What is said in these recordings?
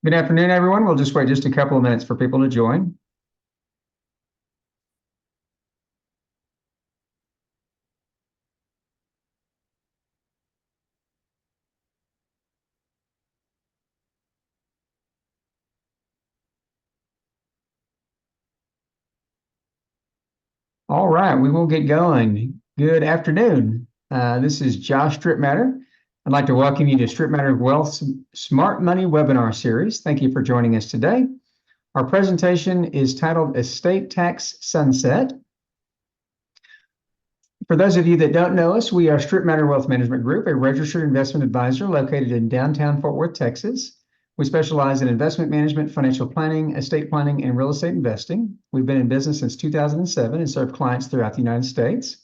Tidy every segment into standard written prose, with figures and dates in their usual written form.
Good afternoon, everyone. We'll just wait just a couple of minutes for people to join. All right, we will get going. Good afternoon. This is Josh Stripmatter. I'd like to welcome you to Stripmatter Wealth's Smart Money webinar series. Thank you for joining us today. Our presentation is titled Estate Tax Sunset. For those of you that don't know us, we are Stripmatter Wealth Management Group, a registered investment advisor located in downtown Fort Worth, Texas. We specialize in investment management, financial planning, estate planning, and real estate investing. We've been in business since 2007 and serve clients throughout the United States.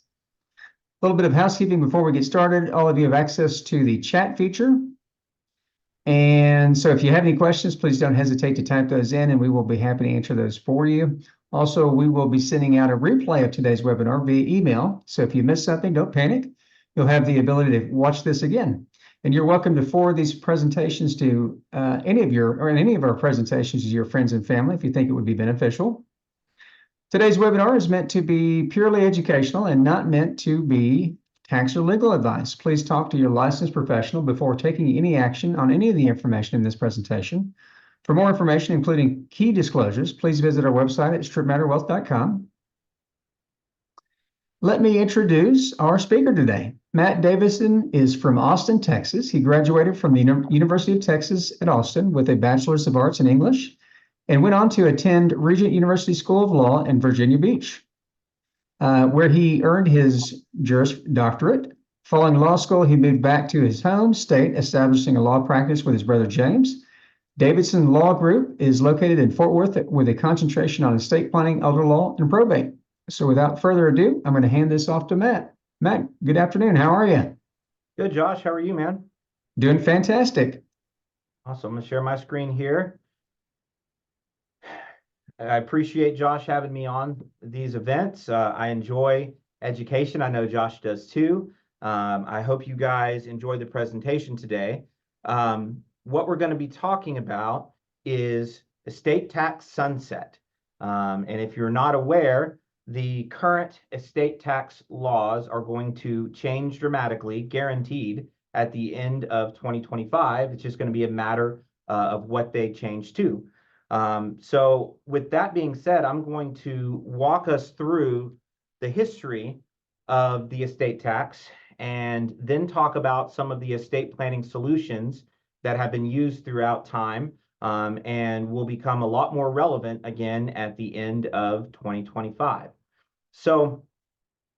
A little bit of housekeeping before we get started. All of you have access to the chat feature. And so if you have any questions, please don't hesitate to type those in and we will be happy to answer those for you. Also, we will be sending out a replay of today's webinar via email. So if you missed something, don't panic. You'll have the ability to watch this again. And you're welcome to forward these presentations to any of our presentations to your friends and family if you think it would be beneficial. Today's webinar is meant to be purely educational and not meant to be tax or legal advice. Please talk to your licensed professional before taking any action on any of the information in this presentation. For more information, including key disclosures, please visit our website at stripmatterwealth.com. Let me introduce our speaker today. Matt Davidson is from Austin, Texas. He graduated from the University of Texas at Austin with a Bachelor's of Arts in English and went on to attend Regent University School of Law in Virginia Beach, where he earned his Juris Doctorate. Following law school, he moved back to his home state, establishing a law practice with his brother James. Davidson Law Group is located in Fort Worth with a concentration on estate planning, elder law, and probate. So without further ado, I'm going to hand this off to Matt. Matt, good afternoon. How are you? Good, Josh. How are you, man? Doing fantastic. Awesome. I'm going to share my screen here. I appreciate Josh having me on these events. I enjoy education. I know Josh does too. I hope you guys enjoy the presentation today. What we're going to be talking about is estate tax sunset. And if you're not aware, the current estate tax laws are going to change dramatically, guaranteed, at the end of 2025. It's just going to be a matter of what they change to. So with that being said, I'm going to walk us through the history of the estate tax and then talk about some of the estate planning solutions that have been used throughout time and will become a lot more relevant again at the end of 2025. So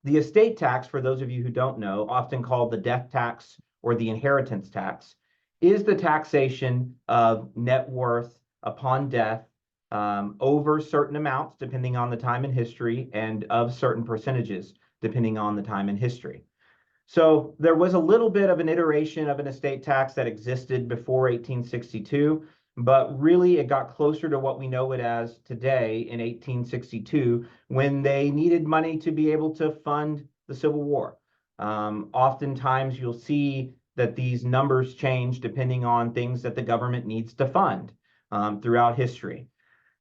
the estate tax, for those of you who don't know, often called the death tax or the inheritance tax, is the taxation of net worth upon death over certain amounts, depending on the time in history, and of certain percentages, depending on the time in history. So there was a little bit of an iteration of an estate tax that existed before 1862, but really it got closer to what we know it as today in 1862, when they needed money to be able to fund the Civil War. Oftentimes you'll see that these numbers change depending on things that the government needs to fund throughout history.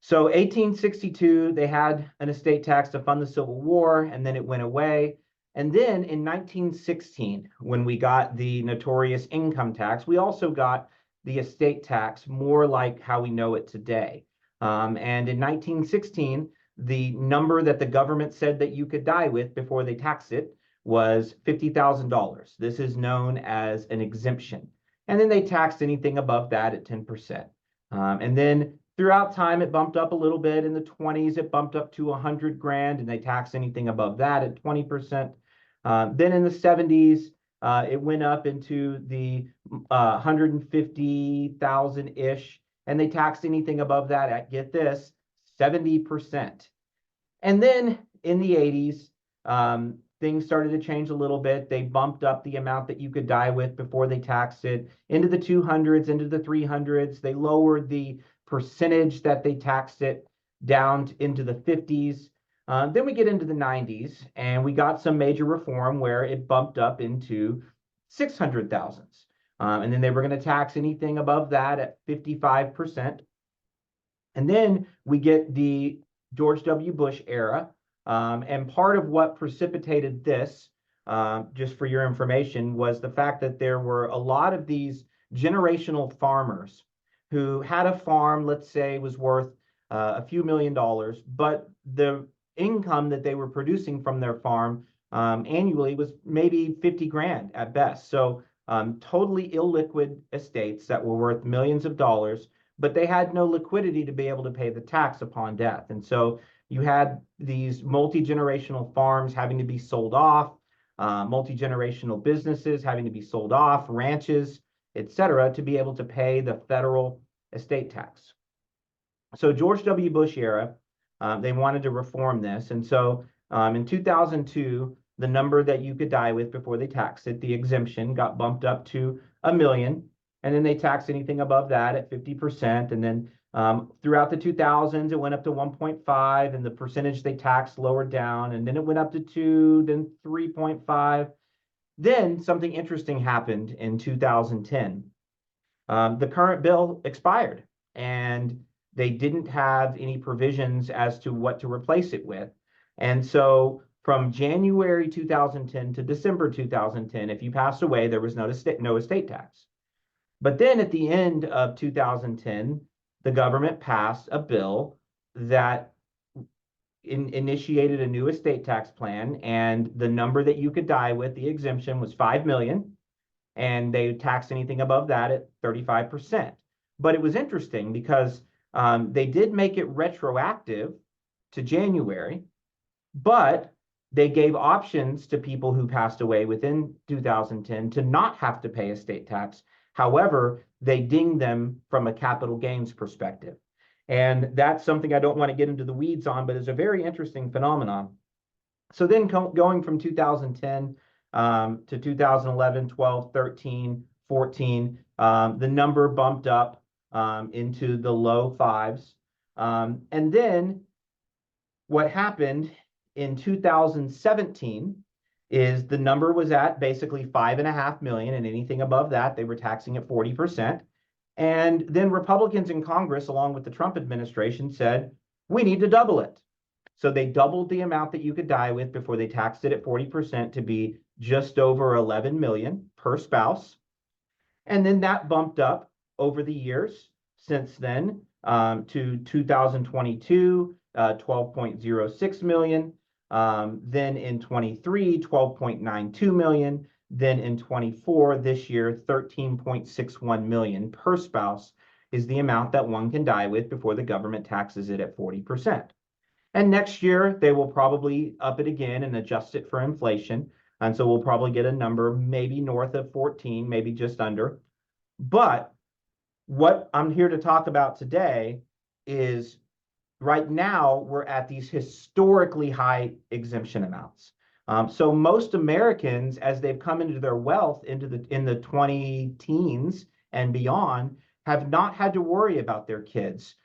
So 1862, they had an estate tax to fund the Civil War, and then it went away. And then in 1916, when we got the notorious income tax, we also got the estate tax more like how we know it today. And in 1916, the number that the government said that you could die with before they taxed it was $50,000. This is known as an exemption. And then they taxed anything above that at 10%. And then throughout time, it bumped up a little bit. In the 20s, it bumped up to 100 grand, and they taxed anything above that at 20%. Then in the 70s, it went up into the 150,000-ish, and they taxed anything above that at, get this, 70%. And then in the 80s, things started to change a little bit. They bumped up the amount that you could die with before they taxed it into the 200s, into the 300s. They lowered the percentage that they taxed it down into the 50s. Then we get into the 90s, and we got some major reform where it bumped up into 600,000s, And then they were going to tax anything above that at 55%. And then we get the George W. Bush era. And part of what precipitated this, just for your information, was the fact that there were a lot of these generational farmers who had a farm, let's say, was worth a few $1,000,000, but the income that they were producing from their farm annually was maybe 50 grand at best. So totally illiquid estates that were worth millions of dollars, but they had no liquidity to be able to pay the tax upon death. And so you had these multi-generational farms having to be sold off, multi-generational businesses having to be sold off, ranches, etc., to be able to pay the federal estate tax. So George W. Bush era, they wanted to reform this. And so in 2002, the number that you could die with before they taxed it, the exemption, got bumped up to $1 million. And then they taxed anything above that at 50%. And then throughout the 2000s, it went up to 1.5, and the percentage they taxed lowered down. And then it went up to 2, then 3.5. Then something interesting happened in 2010. The current bill expired, and they didn't have any provisions as to what to replace it with. And so from January 2010 to December 2010, if you passed away, there was no estate tax. But then at the end of 2010, the government passed a bill that initiated a new estate tax plan, and the number that you could die with, the exemption, was 5 million, and they taxed anything above that at 35%. But it was interesting because they did make it retroactive to January, but they gave options to people who passed away within 2010 to not have to pay estate tax. However, they dinged them from a capital gains perspective. And that's something I don't want to get into the weeds on, but it's a very interesting phenomenon. So then going from 2010 to 2011, 12, 13, 14, the number bumped up into the low fives. And then what happened in 2017 is the number was at basically 5.5 million, and anything above that, they were taxing at 40%. And then Republicans in Congress, along with the Trump administration, said, we need to double it. So they doubled the amount that you could die with before they taxed it at 40% to be just over 11 million per spouse. And then that bumped up over the years since then to 2022, 12.06 million. Then in 23, 12.92 million. Then in 24, this year, 13.61 million per spouse is the amount that one can die with before the government taxes it at 40%. And next year, they will probably up it again and adjust it for inflation. And so we'll probably get a number maybe north of 14, maybe just under. But what I'm here to talk about today is right now we're at these historically high exemption amounts. So most Americans, as they've come into their wealth in the 20 teens and beyond, have not had to worry about their kids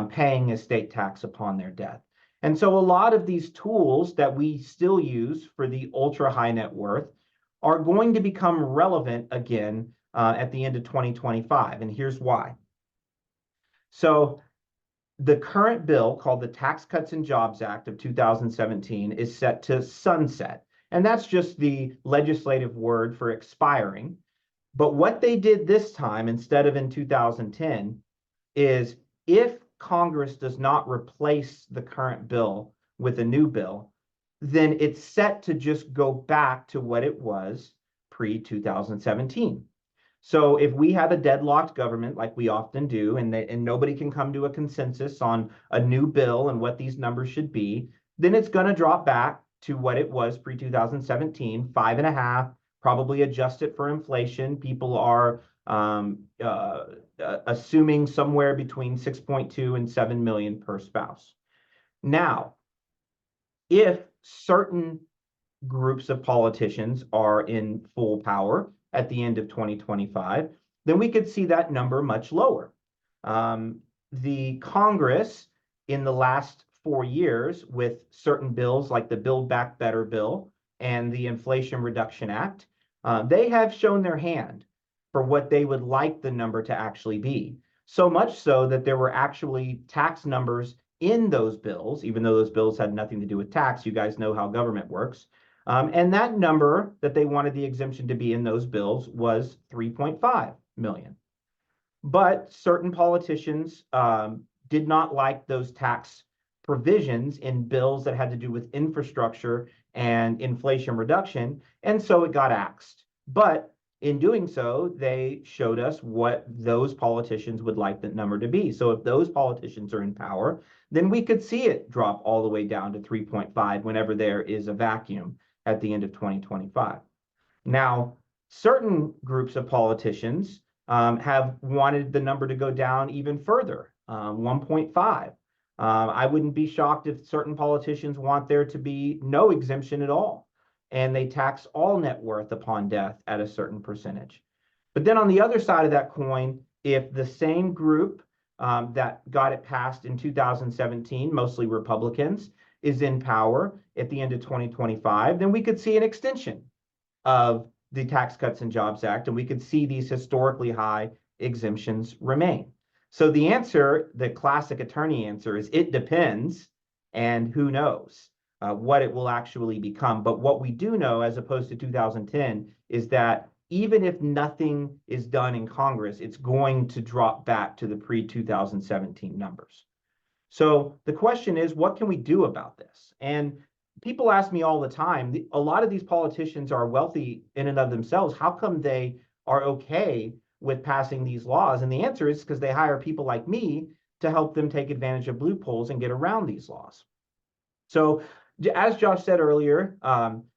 paying estate tax upon their death. And so a lot of these tools that we still use for the ultra high net worth are going to become relevant again at the end of 2025. And here's why. So the current bill, called the Tax Cuts and Jobs Act of 2017, is set to sunset. And that's just the legislative word for expiring. But what they did this time, instead of in 2010, is if Congress does not replace the current bill with a new bill, then it's set to just go back to what it was pre-2017. So if we have a deadlocked government, like we often do, and nobody can come to a consensus on a new bill and what these numbers should be, then it's going to drop back to what it was pre-2017, 5.5, probably adjust it for inflation. People are assuming somewhere between 6.2 and 7 million per spouse. Now, if certain groups of politicians are in full power at the end of 2025, then we could see that number much lower. The Congress in the last 4 years, with certain bills like the Build Back Better bill and the Inflation Reduction Act, they have shown their hand. for what they would like the number to actually be. So much so that there were actually tax numbers in those bills, even though those bills had nothing to do with tax. You guys know how government works. And that number that they wanted the exemption to be in those bills was 3.5 million. But certain politicians did not like those tax provisions in bills that had to do with infrastructure and inflation reduction, and so it got axed. But in doing so, they showed us what those politicians would like the number to be. So if those politicians are in power, then we could see it drop all the way down to 3.5 whenever there is a vacuum at the end of 2025. Now, certain groups of politicians have wanted the number to go down even further, 1.5. I wouldn't be shocked if certain politicians want there to be no exemption at all, and they tax all net worth upon death at a certain percentage. But then on the other side of that coin, if the same group that got it passed in 2017, mostly Republicans, is in power at the end of 2025, then we could see an extension of the Tax Cuts and Jobs Act, and we could see these historically high exemptions remain. So the answer, the classic attorney answer, is it depends, and who knows what it will actually become. But what we do know, as opposed to 2010, is that even if nothing is done in Congress, it's going to drop back to the pre-2017 numbers. So the question is, what can we do about this? And people ask me all the time, a lot of these politicians are wealthy in and of themselves. How come they are okay with passing these laws? And the answer is because they hire people like me to help them take advantage of loopholes and get around these laws. So as Josh said earlier,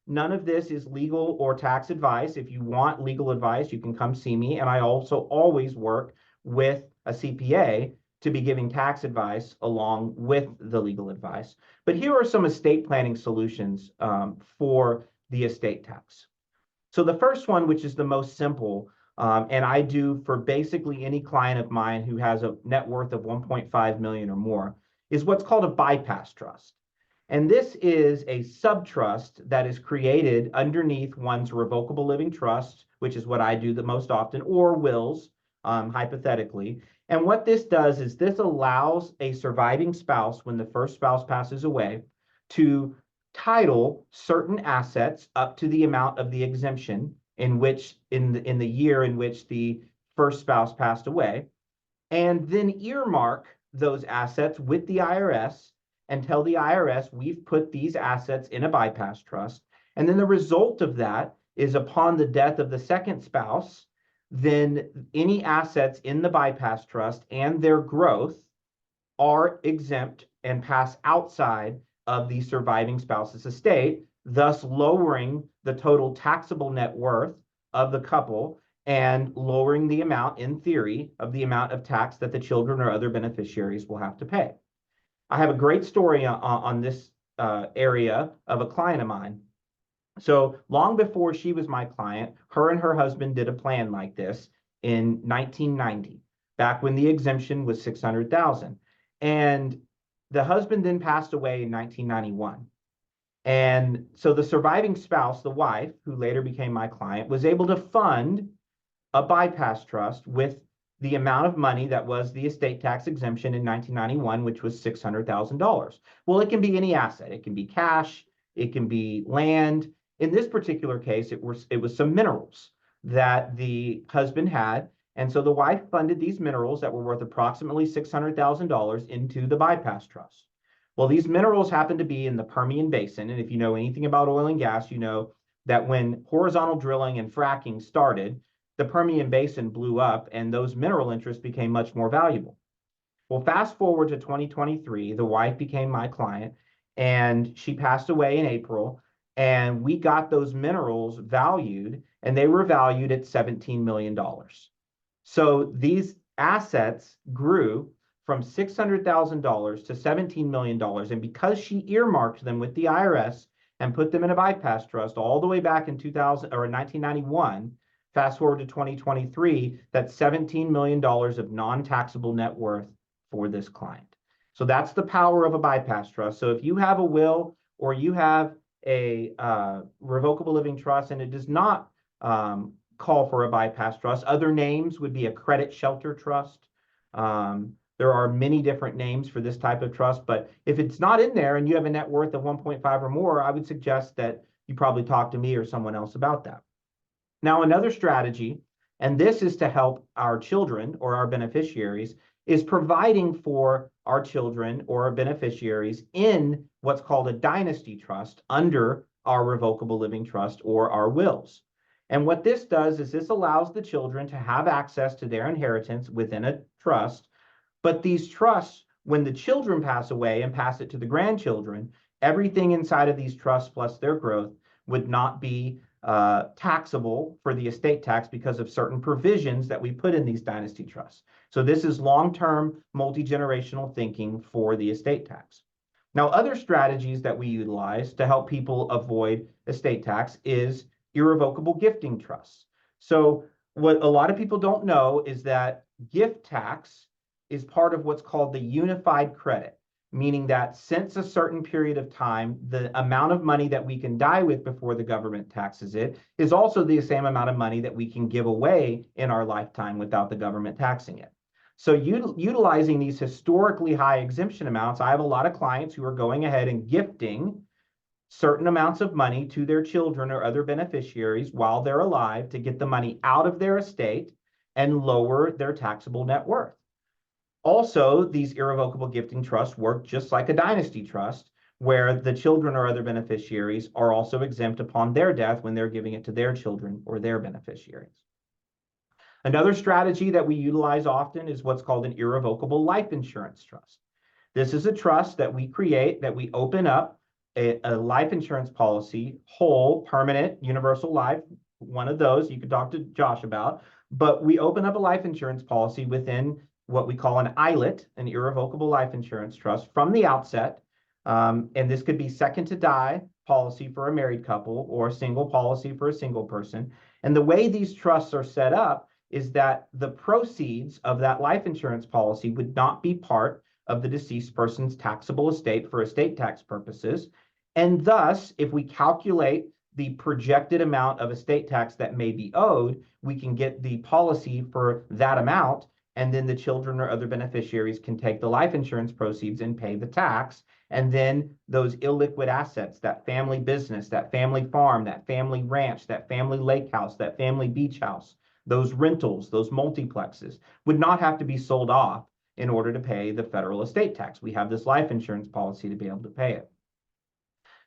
none of this is legal or tax advice. If you want legal advice, you can come see me. And I also always work with a CPA to be giving tax advice along with the legal advice. But here are some estate planning solutions for the estate tax. So the first one, which is the most simple, and I do for basically any client of mine who has a net worth of 1.5 million or more, is what's called a bypass trust. And this is a subtrust that is created underneath one's revocable living trust, which is what I do the most often, or wills, hypothetically. And what this does is this allows a surviving spouse, when the first spouse passes away, to title certain assets up to the amount of the exemption in the year in which the first spouse passed away, and then earmark those assets with the IRS and tell the IRS, we've put these assets in a bypass trust. And then the result of that is, upon the death of the second spouse, then any assets in the bypass trust and their growth are exempt and pass outside of the surviving spouse's estate, thus lowering the total taxable net worth of the couple and lowering the amount, in theory, of the amount of tax that the children or other beneficiaries will have to pay. I have a great story on this area of a client of mine. So long before she was my client, her and her husband did a plan like this in 1990, back when the exemption was 600,000. And the husband then passed away in 1991. And so the surviving spouse, the wife, who later became my client, was able to fund a bypass trust with the amount of money that was the estate tax exemption in 1991, which was $600,000. Well, it can be any asset. It can be cash. It can be land. In this particular case, it was some minerals that the husband had. And so the wife funded these minerals that were worth approximately $600,000 into the bypass trust. Well, these minerals happen to be in the Permian Basin. And if you know anything about oil and gas, you know that when horizontal drilling and fracking started, the Permian Basin blew up and those mineral interests became much more valuable. Well, fast forward to 2023, the wife became my client and she passed away in April. And we got those minerals valued, and they were valued at $17 million. So these assets grew from $600,000 to $17 million. And because she earmarked them with the IRS and put them in a bypass trust all the way back in 1991, fast forward to 2023, that's $17 million of non-taxable net worth for this client. So that's the power of a bypass trust. So if you have a will or you have a revocable living trust and it does not call for a bypass trust. Other names would be a credit shelter trust. There are many different names for this type of trust, but if it's not in there and you have a net worth of 1.5 or more, I would suggest that you probably talk to me or someone else about that. Now, another strategy, and this is to help our children or our beneficiaries, is providing for our children or our beneficiaries in what's called a dynasty trust under our revocable living trust or our wills. And what this does is this allows the children to have access to their inheritance within a trust. But these trusts, when the children pass away and pass it to the grandchildren, everything inside of these trusts plus their growth would not be taxable for the estate tax because of certain provisions that we put in these dynasty trusts. So this is long-term multi-generational thinking for the estate tax. Now, other strategies that we utilize to help people avoid estate tax is irrevocable gifting trusts. So what a lot of people don't know is that gift tax is part of what's called the unified credit, meaning that since a certain period of time, the amount of money that we can die with before the government taxes it is also the same amount of money that we can give away in our lifetime without the government taxing it. So utilizing these historically high exemption amounts, I have a lot of clients who are going ahead and gifting certain amounts of money to their children or other beneficiaries while they're alive to get the money out of their estate and lower their taxable net worth. Also, these irrevocable gifting trusts work just like a dynasty trust, where the children or other beneficiaries are also exempt upon their death when they're giving it to their children or their beneficiaries. Another strategy that we utilize often is what's called an irrevocable life insurance trust. This is a trust that we create, that we open up a life insurance policy, whole, permanent, universal life, one of those you could talk to Josh about, but we open up a life insurance policy within what we call an ILIT, an irrevocable life insurance trust, from the outset. And this could be second to die policy for a married couple or a single policy for a single person. And the way these trusts are set up is that the proceeds of that life insurance policy would not be part of the deceased person's taxable estate for estate tax purposes. And thus, if we calculate the projected amount of estate tax that may be owed, we can get the policy for that amount, and then the children or other beneficiaries can take the life insurance proceeds and pay the tax. And then those illiquid assets, that family business, that family farm, that family ranch, that family lake house, that family beach house, those rentals, those multiplexes, would not have to be sold off in order to pay the federal estate tax. We have this life insurance policy to be able to pay it.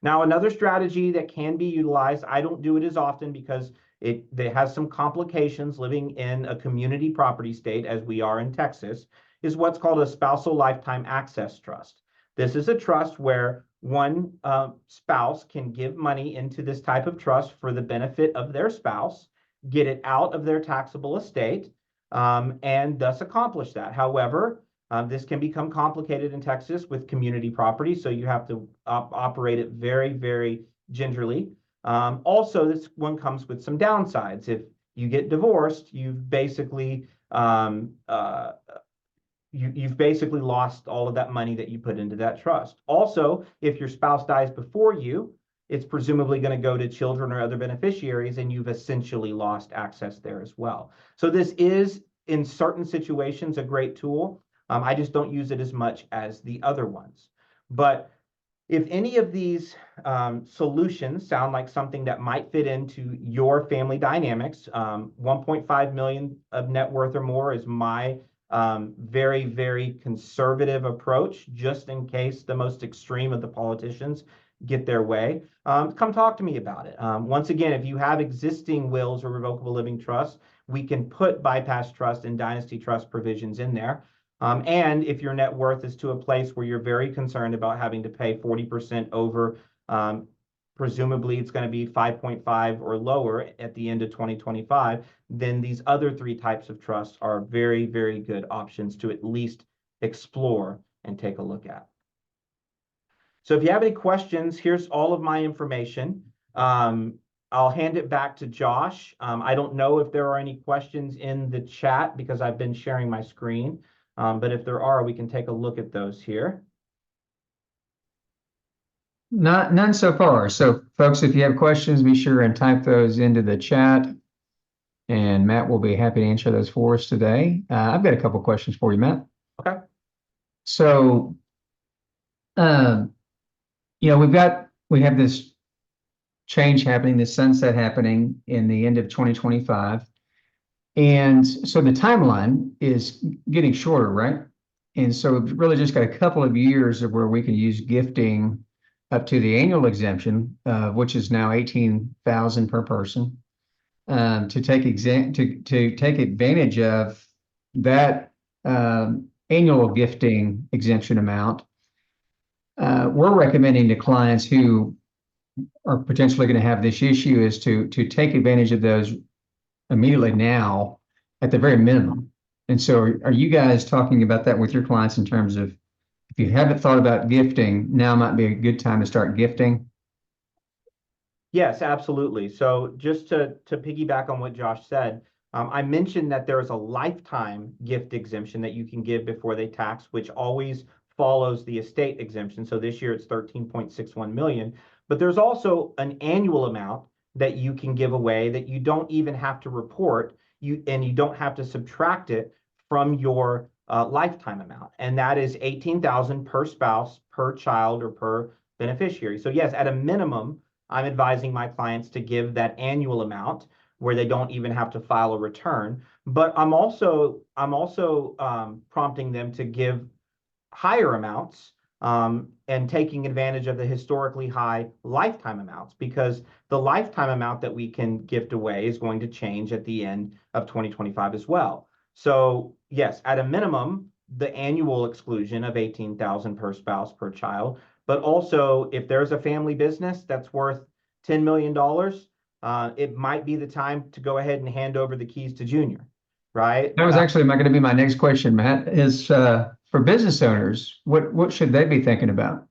Now, another strategy that can be utilized, I don't do it as often because it has some complications living in a community property state, as we are in Texas, is what's called a spousal lifetime access trust. This is a trust where one spouse can give money into this type of trust for the benefit of their spouse, get it out of their taxable estate, and thus accomplish that. However, this can become complicated in Texas with community property, so you have to operate it very, very gingerly. Also, this one comes with some downsides. If you get divorced, you've basically you've basically lost all of that money that you put into that trust. Also, if your spouse dies before you, it's presumably going to go to children or other beneficiaries, and you've essentially lost access there as well. So this is, in certain situations, a great tool. I just don't use it as much as the other ones. But if any of these solutions sound like something that might fit into your family dynamics, 1.5 million of net worth or more is my very, very conservative approach, just in case the most extreme of the politicians get their way. Come talk to me about it. Once again, if you have existing wills or revocable living trusts, we can put bypass trust and dynasty trust provisions in there. And if your net worth is to a place where you're very concerned about having to pay 40% over, presumably it's going to be 5.5 or lower at the end of 2025, then these other three types of trusts are very, very good options to at least explore and take a look at. So if you have any questions, here's all of my information. I'll hand it back to Josh. I don't know if there are any questions in the chat because I've been sharing my screen. But if there are, we can take a look at those here. None so far. So folks, if you have questions, be sure and type those into the chat. and Matt will be happy to answer those for us today. I've got a couple questions for you, Matt. Okay. So, um, we have this change happening, this sunset happening in the end of 2025. And so the timeline is getting shorter, right? And so we've really just got a couple of years of where we can use gifting up to the annual exemption, which is now 18,000 per person, to take advantage of that annual gifting exemption amount. We're recommending to clients who are potentially going to have this issue is to take advantage of those immediately now at the very minimum. And so are you guys talking about that with your clients in terms of if you haven't thought about gifting, now might be a good time to start gifting? Yes, absolutely. So just to piggyback on what Josh said, I mentioned that there is a lifetime gift exemption that you can give before they tax, which always follows the estate exemption. So this year it's 13.61 million, but there's also an annual amount that you can give away that you don't even have to report and you don't have to subtract it from your lifetime amount. And that is 18,000 per spouse, per child, or per beneficiary. So yes, at a minimum, I'm advising my clients to give that annual amount where they don't even have to file a return. But I'm also prompting them to give higher amounts and taking advantage of the historically high lifetime amounts, because the lifetime amount that we can gift away is going to change at the end of 2025 as well. So yes, at a minimum, the annual exclusion of 18,000 per spouse per child, but also if there's a family business that's worth $10 million, it might be the time to go ahead and hand over the keys to Junior, right? That was actually going to be my next question, Matt, is for business owners, what should they be thinking about?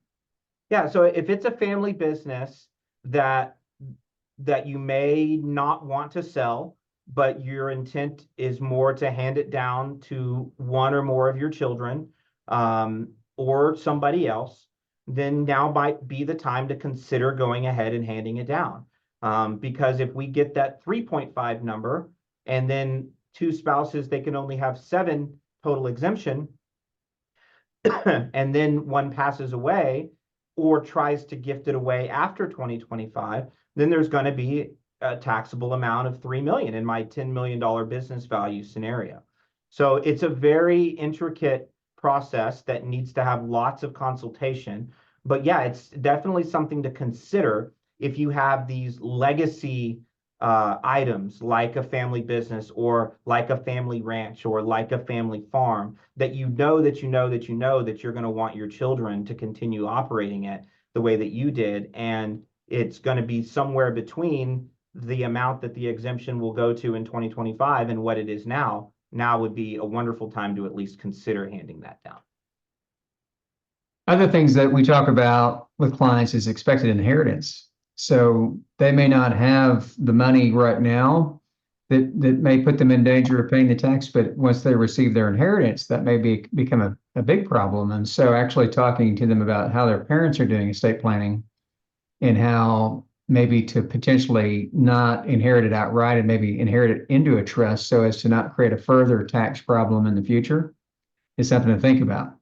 Yeah, so if it's a family business that you may not want to sell, but your intent is more to hand it down to one or more of your children, or somebody else, then now might be the time to consider going ahead and handing it down. Because if we get that 3.5 number and then two spouses, they can only have 7 total exemption, and then one passes away or tries to gift it away after 2025, then there's going to be a taxable amount of 3 million in my $10 million business value scenario. So it's a very intricate process that needs to have lots of consultation. But yeah, it's definitely something to consider if you have these legacy items like a family business or like a family ranch or like a family farm that you know that you're going to want your children to continue operating it the way that you did. And it's going to be somewhere between the amount that the exemption will go to in 2025 and what it is now. Now would be a wonderful time to at least consider handing that down. Other things that we talk about with clients is expected inheritance. So they may not have the money right now that may put them in danger of paying the tax, but once they receive their inheritance, that may become a big problem. And so actually talking to them about how their parents are doing estate planning and how maybe to potentially not inherit it outright and maybe inherit it into a trust so as to not create a further tax problem in the future is something to think about.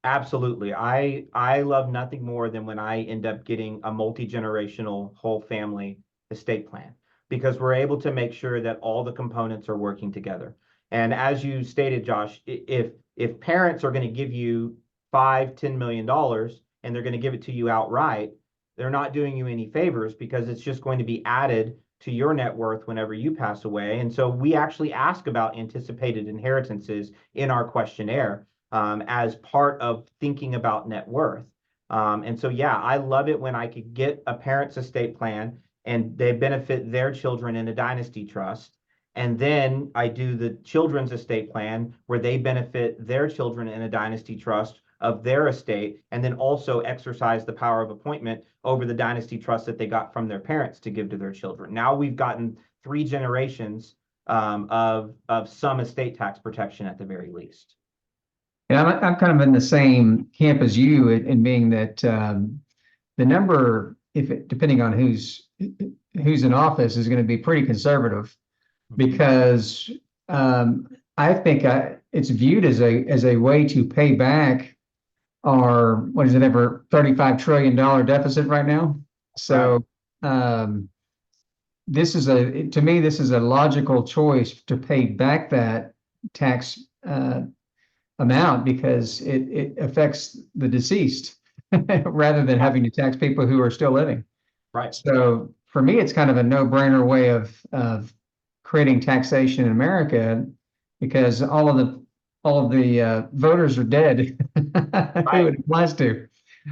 Absolutely. I love nothing more than when I end up getting a multi-generational whole family estate plan, because we're able to make sure that all the components are working together. And as you stated, Josh, if parents are going to give you $5-10 million and they're going to give it to you outright, they're not doing you any favors, because it's just going to be added to your net worth whenever you pass away. And so we actually ask about anticipated inheritances in our questionnaire, as part of thinking about net worth. And so, yeah, I love it when I could get a parent's estate plan and they benefit their children in a dynasty trust. And then I do the children's estate plan where they benefit their children in a dynasty trust of their estate, and then also exercise the power of appointment over the dynasty trust that they got from their parents to give to their children. Now we've gotten 3 generations of some estate tax protection at the very least. And I'm kind of in the same camp as you in being that the number, depending on who's in office, is going to be pretty conservative. because I think it's viewed as a way to pay back our, what is it, ever $35 trillion deficit right now. Right. So to me, this is a logical choice to pay back that tax amount because it affects the deceased rather than having to tax people who are still living. Right. So for me, it's kind of a no-brainer way of creating taxation in America because all of the voters are dead who Right. it applies to.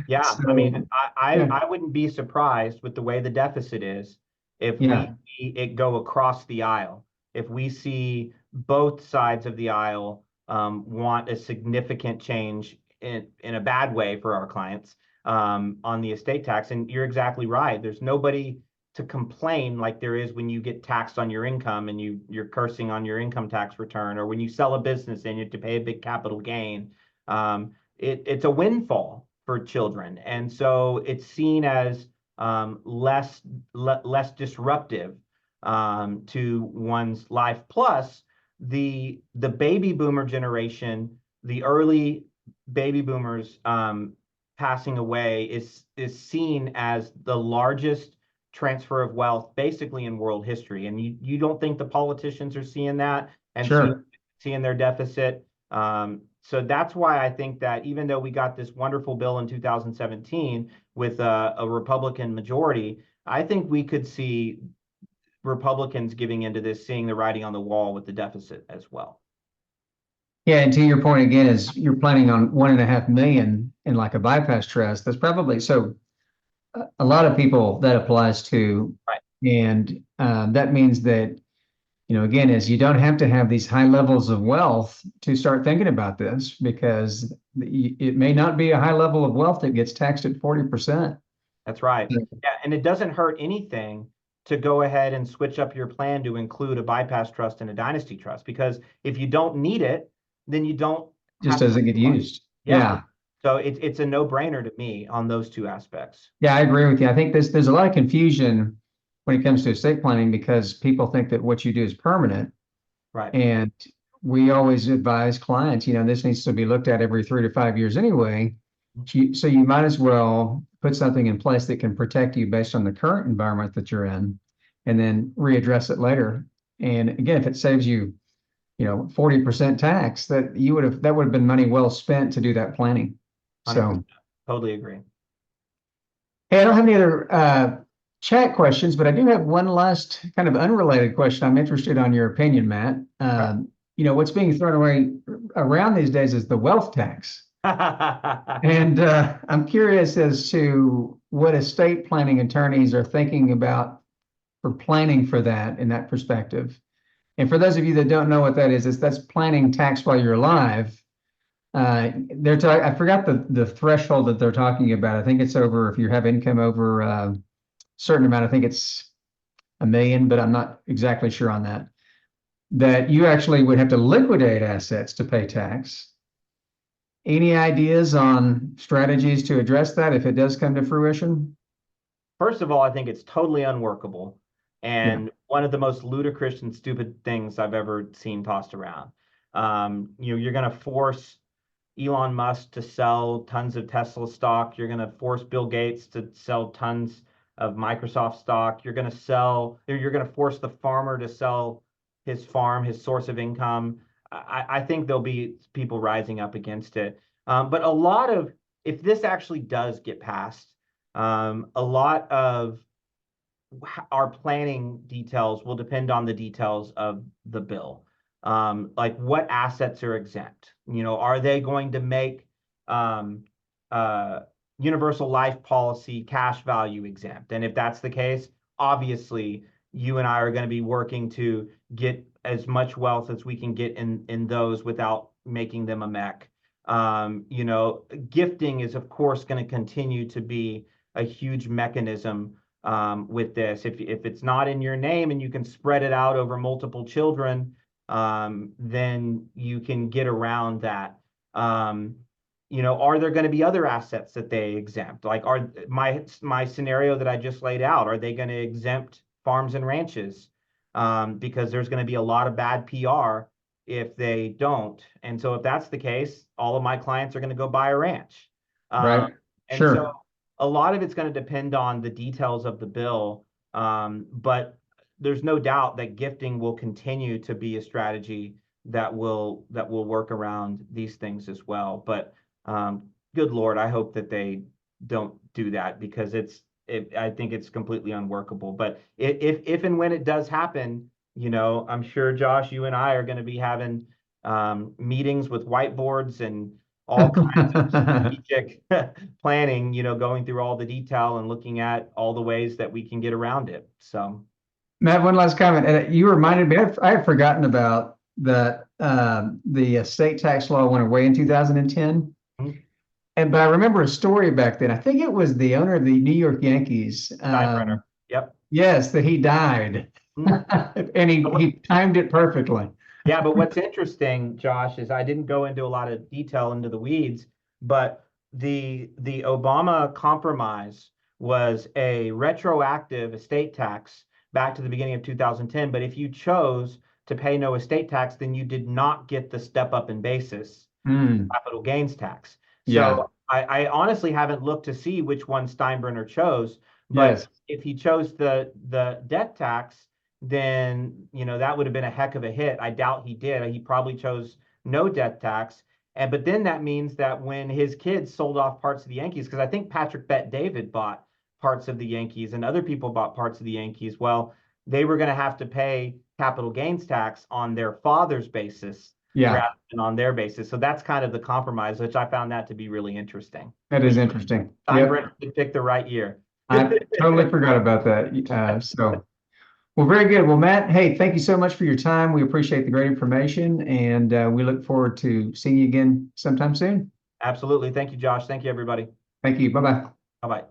Yeah, I mean, So I yeah, I wouldn't be surprised with the way the deficit is if we yeah, see it go across the aisle. If we see both sides of the aisle want a significant change in a bad way for our clients on the estate tax. And you're exactly right. There's nobody to complain like there is when you get taxed on your income and you're cursing on your income tax return, or when you sell a business and you have to pay a big capital gain. It's a windfall for children, and so it's seen as less disruptive to one's life. Plus, the baby boomer generation, the early baby boomers passing away is seen as the largest transfer of wealth basically in world history. And you don't think the politicians are seeing that and sure. seeing their deficit. So that's why I think that even though we got this wonderful bill in 2017 with a Republican majority, I think we could see Republicans giving into this, seeing the writing on the wall with the deficit as well. Yeah, and to your point again, is you're planning on 1.5 million in like a bypass trust. That's probably so a lot of people that applies to, Right. and that means that again, is you don't have to have these high levels of wealth to start thinking about this because it may not be a high level of wealth that gets taxed at 40%. That's right. Yeah, and it doesn't hurt anything to go ahead and switch up your plan to include a bypass trust and a dynasty trust, because if you don't need it, then you don't Just have to doesn't get utilize. used. Yeah. Yeah. So it's a no-brainer to me on those two aspects. Yeah, I agree with you. I think there's a lot of confusion when it comes to estate planning because people think that what you do is permanent. Right. And we always advise clients, this needs to be looked at every 3 to 5 years anyway. So you might as well put something in place that can protect you based on the current environment that you're in, and then readdress it later. And again, if it saves you, 40% tax, that would have been money well spent to do that planning. 100%. So, Totally agree. hey, I don't have any other chat questions, but I do have one last kind of unrelated question. I'm interested on your opinion, Matt. Right. What's being thrown away around these days is the wealth tax. And I'm curious as to what estate planning attorneys are thinking about for planning for that in that perspective. And for those of you that don't know what that is, that's planning tax while you're alive. I forgot the threshold that they're talking about. I think it's over if you have income over a certain amount. I think it's 1 million, but I'm not exactly sure on that. That you actually would have to liquidate assets to pay tax. Any ideas on strategies to address that if it does come to fruition? First of all, I think it's totally unworkable Yeah, and one of the most ludicrous and stupid things I've ever seen tossed around. You're going to force Elon Musk to sell tons of Tesla stock. You're going to force Bill Gates to sell tons of Microsoft stock. You're going to force the farmer to sell his farm, his source of income. I think there'll be people rising up against it. But if this actually does get passed, a lot of our planning details will depend on the details of the bill. Like what assets are exempt? Are they going to make um, uh, universal life policy cash value exempt? And if that's the case, obviously you and I are going to be working to get as much wealth as we can get in those without making them a mech. Gifting is of course going to continue to be a huge mechanism with this. If it's not in your name and you can spread it out over multiple children, then you can get around that. Are there going to be other assets that they exempt? Like my scenario that I just laid out, are they going to exempt farms and ranches? because there's going to be a lot of bad PR if they don't. And so if that's the case, all of my clients are going to go buy a ranch. Right. And so Sure. a lot of it's going to depend on the details of the bill. But there's no doubt that gifting will continue to be a strategy that will work around these things as well. But good Lord, I hope that they don't do that, because I think it's completely unworkable. But if and when it does happen, I'm sure Josh, you and I are going to be having meetings with whiteboards and all kinds of strategic planning, going through all the detail and looking at all the ways that we can get around it. So, Matt, one last comment. You reminded me, I had forgotten about that. The estate tax law went away in 2010. mhm. But I remember a story back then. I think it was the owner of the New York Yankees. Steinbrenner. Yep. Yes, that he died. Mhm. And he timed it perfectly. Yeah, but what's interesting, Josh, is I didn't go into a lot of detail into the weeds, but the Obama compromise was a retroactive estate tax back to the beginning of 2010. But if you chose to pay no estate tax, then you did not get the step up in basis Mm, capital gains tax. yeah. So I honestly haven't looked to see which one Steinbrenner chose, but Yes. if he chose the death tax, then that would have been a heck of a hit. I doubt he did. He probably chose no death tax. But then that means that when his kids sold off parts of the Yankees, because I think Patrick Bet David bought parts of the Yankees and other people bought parts of the Yankees, well, they were going to have to pay capital gains tax on their father's basis Yeah. rather than on their basis. So that's kind of the compromise, which I found that to be really interesting. That But is interesting. Yep. Steinbrenner did pick the right year. I totally forgot about that. Well, very good. Well, Matt, hey, thank you so much for your time. We appreciate the great information, and we look forward to seeing you again sometime soon. Absolutely. Thank you, Josh. Thank you, everybody. Thank you. Bye-bye. Bye bye.